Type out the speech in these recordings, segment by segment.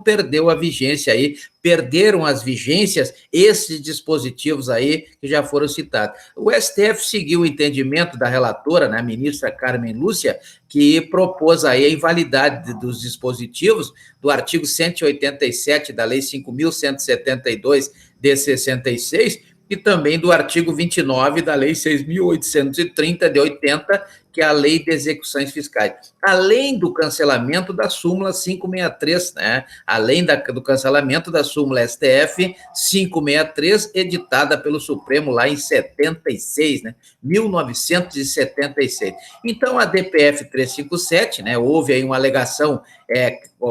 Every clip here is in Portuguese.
perdeu a vigência aí, perderam as vigências esses dispositivos aí que já foram citados. O STF seguiu o entendimento da relatora, né, a ministra Carmen Lúcia, que propôs aí a invalidade dos dispositivos do artigo 187 da Lei 5.172 de 66 e também do artigo 29 da Lei 6.830 de 80, que é a Lei de Execuções Fiscais, além do cancelamento da súmula 563, né? Além do cancelamento da súmula STF 563, editada pelo Supremo lá em 76, né? 1976. Então, a DPF 357, né? Houve aí uma alegação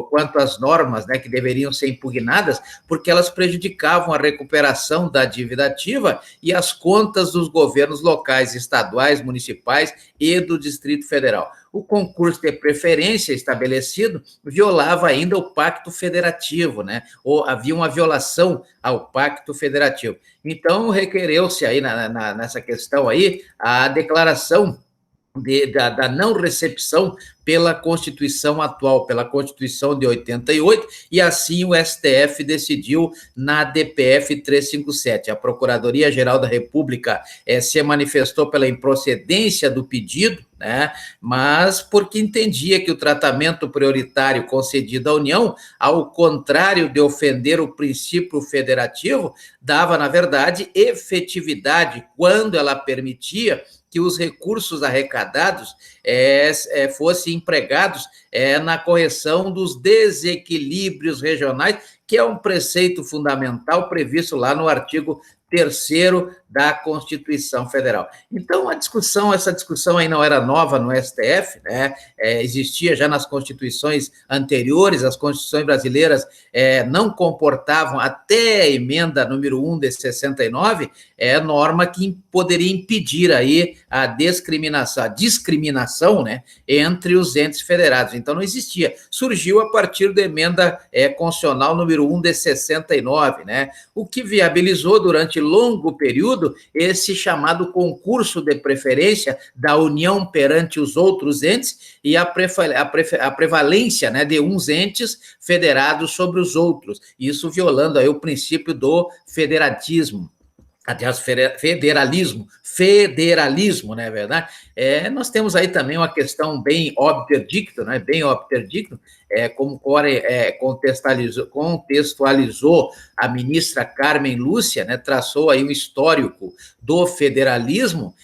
quanto às normas, né, que deveriam ser impugnadas, porque elas prejudicavam a recuperação da dívida ativa e as contas dos governos locais, estaduais, municipais e do Distrito Federal. O concurso de preferência estabelecido violava ainda o Pacto Federativo, né? Ou havia uma violação ao Pacto Federativo. Então, requereu-se aí nessa questão aí a declaração da não recepção pela Constituição atual, pela Constituição de 88, e assim o STF decidiu na DPF 357. A Procuradoria-Geral da República se manifestou pela improcedência do pedido, né, mas porque entendia que o tratamento prioritário concedido à União, ao contrário de ofender o princípio federativo, dava, na verdade, efetividade quando ela permitia que os recursos arrecadados fossem empregados na correção dos desequilíbrios regionais, que é um preceito fundamental previsto lá no artigo 3º da Constituição Federal. Então, essa discussão aí não era nova no STF, né? Existia já nas constituições anteriores, as constituições brasileiras não comportavam, até a emenda número 1 de 69, norma que poderia impedir aí a discriminação, né, entre os entes federados. Então, não existia. Surgiu a partir da emenda constitucional número 1 de 69, né, o que viabilizou durante longo período esse chamado concurso de preferência da União perante os outros entes e a prevalência, né, de uns entes federados sobre os outros, isso violando aí o princípio do federalismo, não é verdade? Nós temos aí também uma questão bem obter dicto, né? Bem obter dicto, como Core contextualizou a ministra Carmen Lúcia, né? Traçou aí um histórico do federalismo,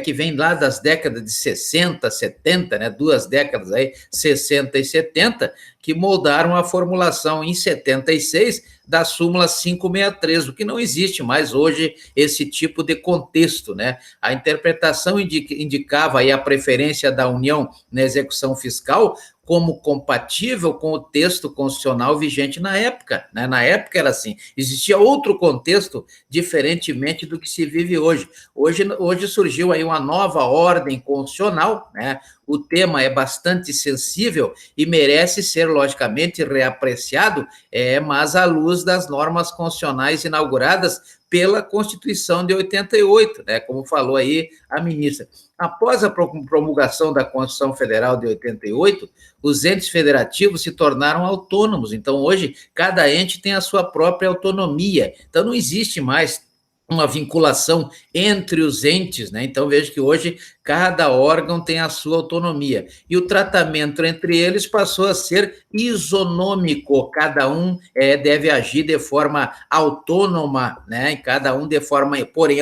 que vem lá das décadas de 60, 70, né? 2 décadas aí, 60 e 70, que moldaram a formulação em 76 da súmula 563, o que não existe mais hoje esse tipo de contexto, né? A interpretação indicava aí a preferência da União na execução fiscal como compatível com o texto constitucional vigente na época, né? Na época era assim, existia outro contexto diferentemente do que se vive hoje. Hoje surgiu aí uma nova ordem constitucional, né? O tema é bastante sensível e merece ser, logicamente, reapreciado, mas à luz das normas constitucionais inauguradas pela Constituição de 88, né, como falou aí a ministra. Após a promulgação da Constituição Federal de 88, os entes federativos se tornaram autônomos. Então, hoje, cada ente tem a sua própria autonomia. Então, não existe mais uma vinculação entre os entes, né? Então, veja que hoje cada órgão tem a sua autonomia. E o tratamento entre eles passou a ser isonômico, cada um deve agir de forma autônoma, né? Cada um de forma, porém,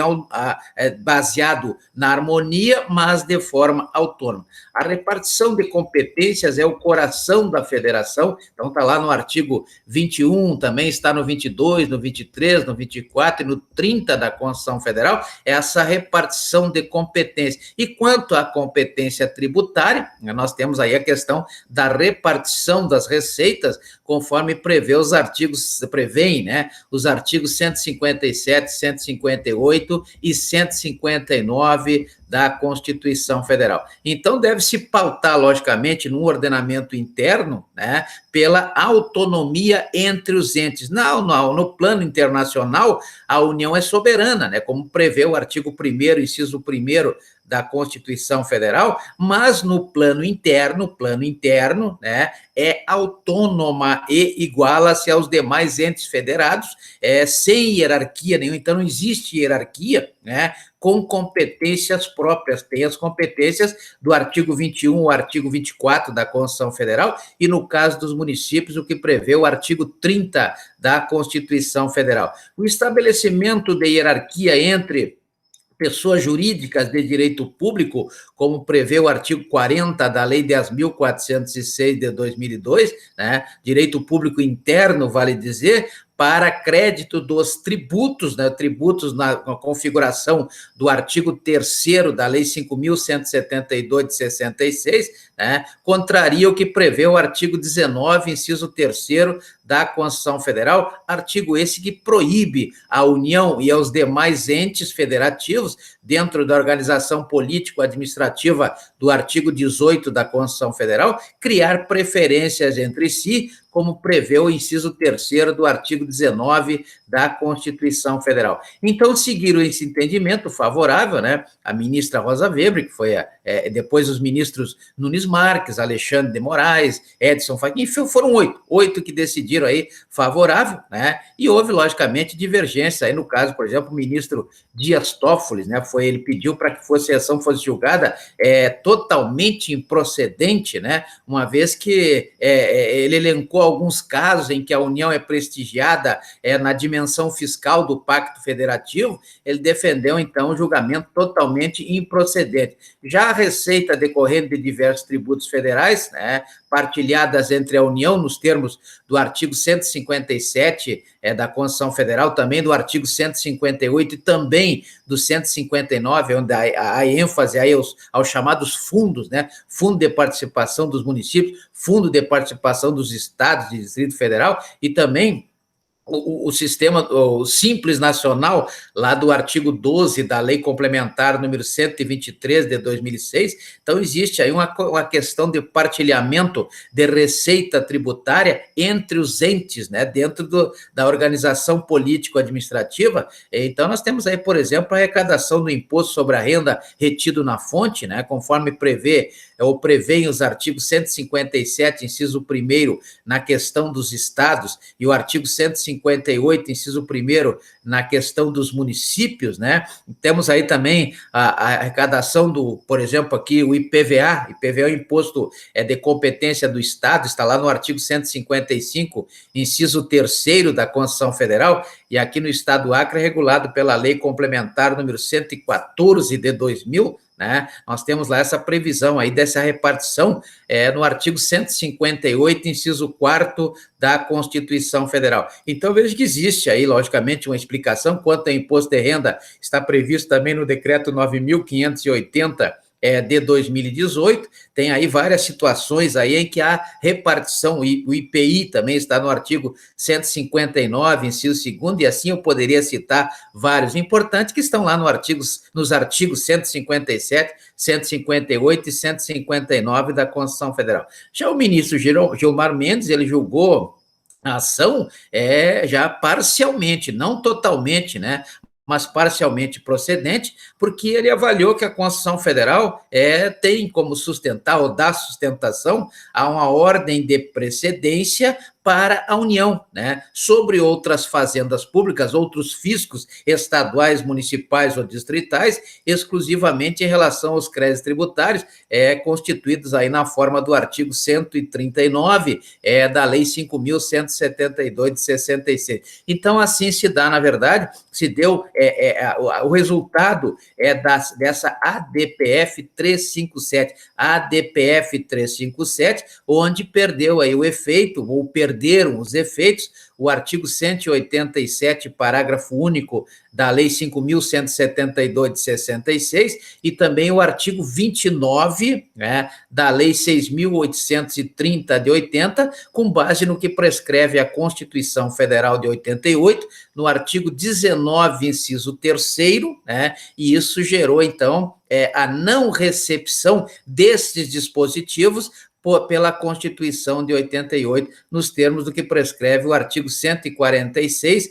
baseado na harmonia, mas de forma autônoma. A repartição de competências é o coração da federação, então está lá no artigo 21, também está no 22, no 23, no 24 e no 30 da Constituição Federal, essa repartição de competências. E quanto à competência tributária, nós temos aí a questão da repartição das receitas, conforme prevê os artigos, né, os artigos 157, 158 e 159 da Constituição Federal. Então, deve se pautar, logicamente, no ordenamento interno, né, pela autonomia entre os entes. No plano internacional, a União é soberana, né, como prevê o artigo 1º, inciso 1º da Constituição Federal, mas no plano interno, né, é autônoma e iguala-se aos demais entes federados, sem hierarquia nenhuma. Então, não existe hierarquia, né, com competências próprias. Tem as competências do artigo 21, o artigo 24 da Constituição Federal, e no caso dos municípios, o que prevê o artigo 30 da Constituição Federal. O estabelecimento de hierarquia entre pessoas jurídicas de direito público, como prevê o artigo 40 da Lei 10.406 de 2002, né, direito público interno, vale dizer, para crédito dos tributos, né, tributos na configuração do artigo 3º da Lei 5.172 de 66, né, contraria o que prevê o artigo 19, inciso 3º da Constituição Federal, artigo esse que proíbe à União e aos demais entes federativos, dentro da organização político-administrativa do artigo 18 da Constituição Federal, criar preferências entre si, como prevê o inciso 3º do artigo 19 da Constituição Federal. Então, seguiram esse entendimento favorável, né, a ministra Rosa Weber, que foi depois os ministros Nunes Marques, Alexandre de Moraes, Edson Fachin, foram oito que decidiram aí favorável, né, e houve, logicamente, divergência aí no caso, por exemplo, o ministro Dias Toffoli, né, ele pediu para que a ação fosse julgada totalmente improcedente, né, uma vez que ele elencou alguns casos em que a União é prestigiada na dimensão fiscal do Pacto Federativo. Ele defendeu, então, um julgamento totalmente improcedente. Já a receita decorrente de diversos tributos federais, né, partilhadas entre a União, nos termos do artigo 157 da Constituição Federal, também do artigo 158 e também do 159, onde há ênfase aí aos chamados fundos, né? Fundo de participação dos municípios, fundo de participação dos estados de Distrito Federal, e também o sistema, o Simples Nacional, lá do artigo 12 da Lei Complementar número 123 de 2006. Então, existe aí uma questão de partilhamento de receita tributária entre os entes, né, dentro da organização político-administrativa. Então, nós temos aí, por exemplo, a arrecadação do imposto sobre a renda retido na fonte, né, conforme prevêem os artigos 157, inciso 1º, na questão dos estados, e o artigo 158, inciso 1º, na questão dos municípios, né? Temos aí também a arrecadação por exemplo, aqui o IPVA. IPVA é o imposto de competência do Estado, está lá no artigo 155, inciso 3º da Constituição Federal, e aqui no Estado do Acre é regulado pela Lei Complementar número 114 de 2000, né? Nós temos lá essa previsão aí dessa repartição no artigo 158, inciso 4º da Constituição Federal. Então, veja que existe aí, logicamente, uma explicação quanto ao imposto de renda, está previsto também no decreto 9.580 de 2018, tem aí várias situações aí em que há repartição, o IPI também está no artigo 159, inciso 2º, e assim eu poderia citar vários importantes que estão lá nos artigos 157, 158 e 159 da Constituição Federal. Já o ministro Gilmar Mendes, ele julgou a ação já parcialmente, não totalmente, né, mas parcialmente procedente, porque ele avaliou que a Constituição Federal tem como sustentar ou dar sustentação a uma ordem de precedência para a União, né, sobre outras fazendas públicas, outros fiscos estaduais, municipais ou distritais, exclusivamente em relação aos créditos tributários, constituídos aí na forma do artigo 139 da Lei 5.172 de 66. Então, assim se dá, na verdade, se deu o resultado dessa ADPF 357, onde perdeu aí o efeito, ou perdeu perderam os efeitos o artigo 187, parágrafo único da Lei 5.172 de 66 e também o artigo 29, né, da Lei 6.830 de 80, com base no que prescreve a Constituição Federal de 88, no artigo 19, inciso 3º, né, e isso gerou, então, a não recepção desses dispositivos pela Constituição de 88, nos termos do que prescreve o artigo 146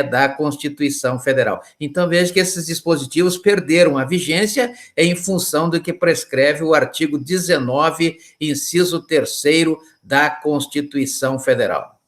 da Constituição Federal. Então, veja que esses dispositivos perderam a vigência em função do que prescreve o artigo 19, inciso 3º da Constituição Federal.